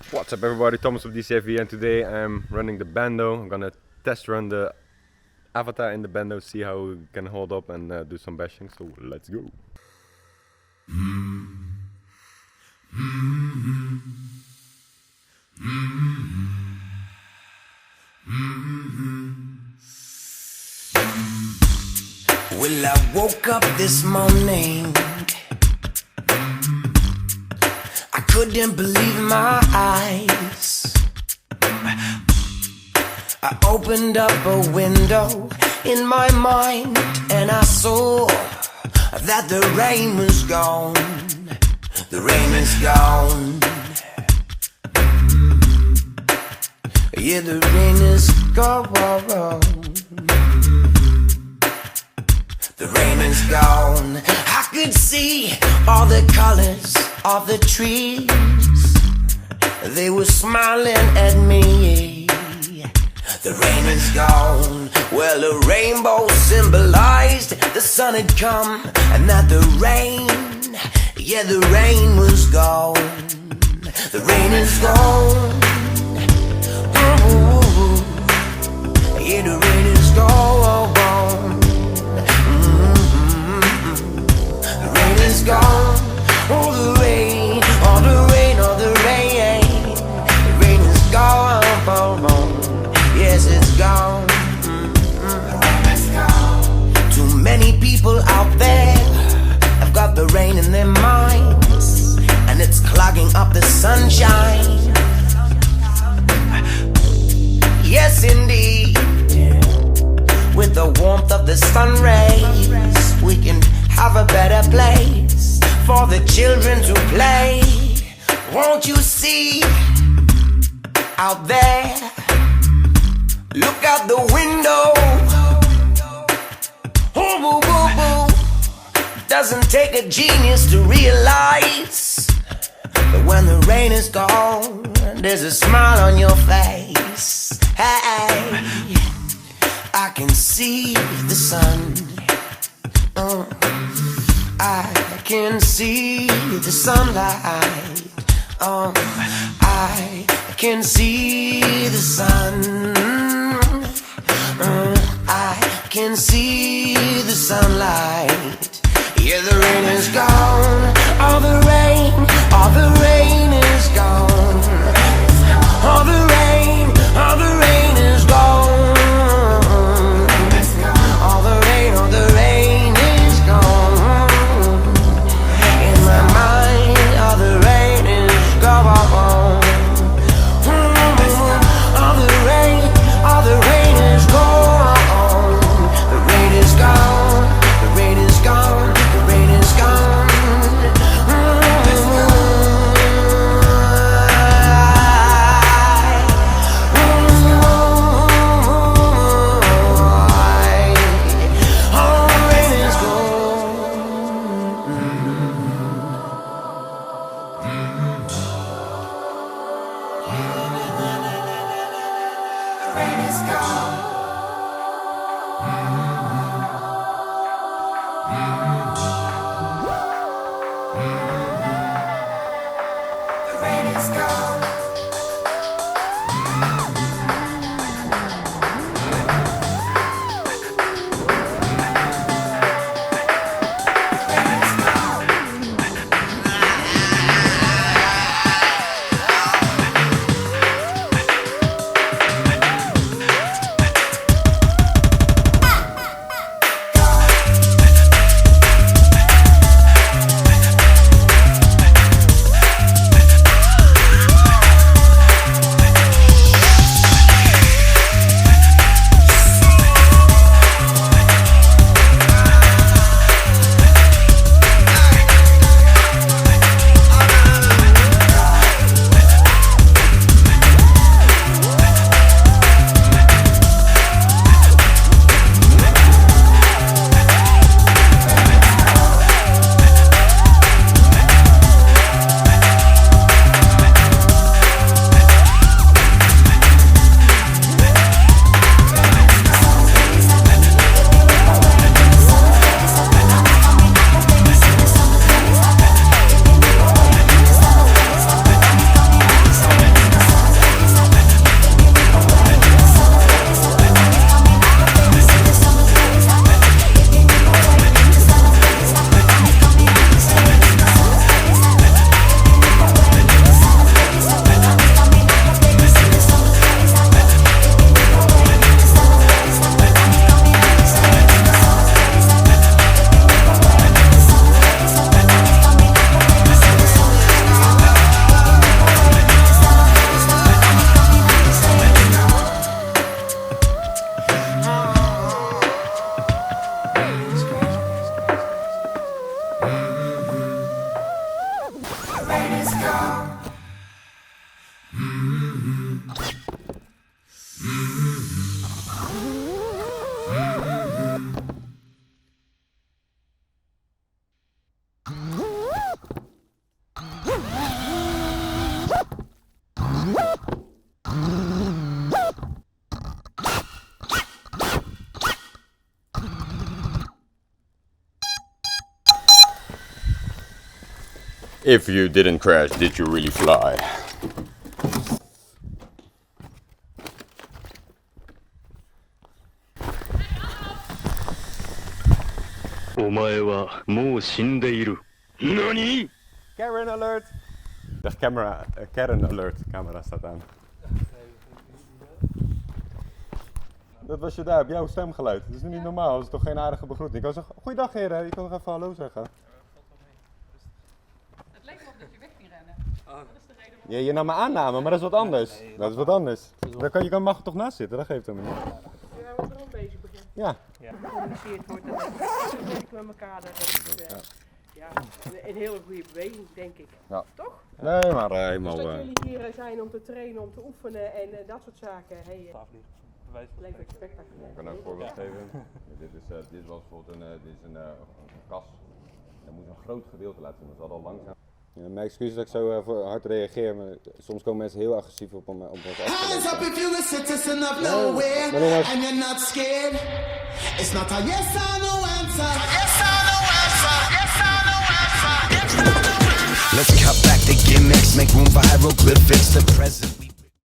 What's up everybody, Thomas of DCFV, and today I'm running the Bando. I'm gonna test run the Avata in the Bando, see how we can hold up and do some bashing, so let's go. Well, I woke up this morning, I couldn't believe my eyes. I opened up a window in my mind and I saw that the rain was gone. The rain is gone. Yeah, the rain is gone. The rain is gone. I could see all the colors of the trees. They were smiling at me. The rain is gone. Well, a rainbow symbolized the sun had come, and that the rain, yeah, the rain was gone. The rain is gone. Ooh, yeah, the rain is gone. Is gone. Oh, the rain, oh, the rain, oh, the rain. The rain is gone. Yes, it's gone. The rain is gone. Too many people out there have got the rain in their minds, and it's clogging up the sunshine. Yes, indeed. With the warmth of the sun rays, we can have a better place for the children to play. Won't you see out there? Look out the window. Oh, boo, boo, boo. Doesn't take a genius to realize that when the rain is gone, there's a smile on your face. Hey, I can see the sun. I can see the sunlight. I can see the sun. I can see the sunlight. Yeah, the rain is gone. All the rain is gone. All the rain is gone. All the rain is gone. In my mind, all the rain is gone. All the rain is gone. The rain is gone. The rain is gone. The rain is gone. rain is gone. If you didn't crash, did you really fly? お前はもう死んでいる。何？ Karen alert! Ik dacht Karen alert. Camera staat aan. Dat was je daar, op jouw stemgeluid. Dat is nu niet normaal, dat is toch geen aardige begroeting. Ik kan zeggen, goeiedag heren, je kan nog even hallo zeggen. Het leek wel dat je weg ging rennen. Dat is de reden waarom. Je nam me aanname, maar dat is wat anders. Dat is wat anders. Je mag er toch naast zitten, dat geeft hem niet. Ja, we moeten er ook bezig beginnen. Ja. Gecommuniceerd wordt dat het werkt met elkaar. Dat is een hele goede beweging, denk ik. Ja. Toch? Nee, maar Dus helemaal... dat jullie hier zijn om te trainen, om te oefenen en dat soort zaken. Hey, lijkt me spectaculair. Ik kan ook een voorbeeld geven. Dit was bijvoorbeeld een kas. Dat moet een groot gedeelte laten zien, dat is al langzaam. Ja, mijn excuus dat ik zo hard reageer, maar soms komen mensen heel agressief op ons af. Hands up if you're a citizen of nowhere and you're not scared. It's not a yes or no answer. Yes or no answer. Yes or no answer. Yes or no answer. Let's cut back the gimmicks, make room for hieroglyphics. The present.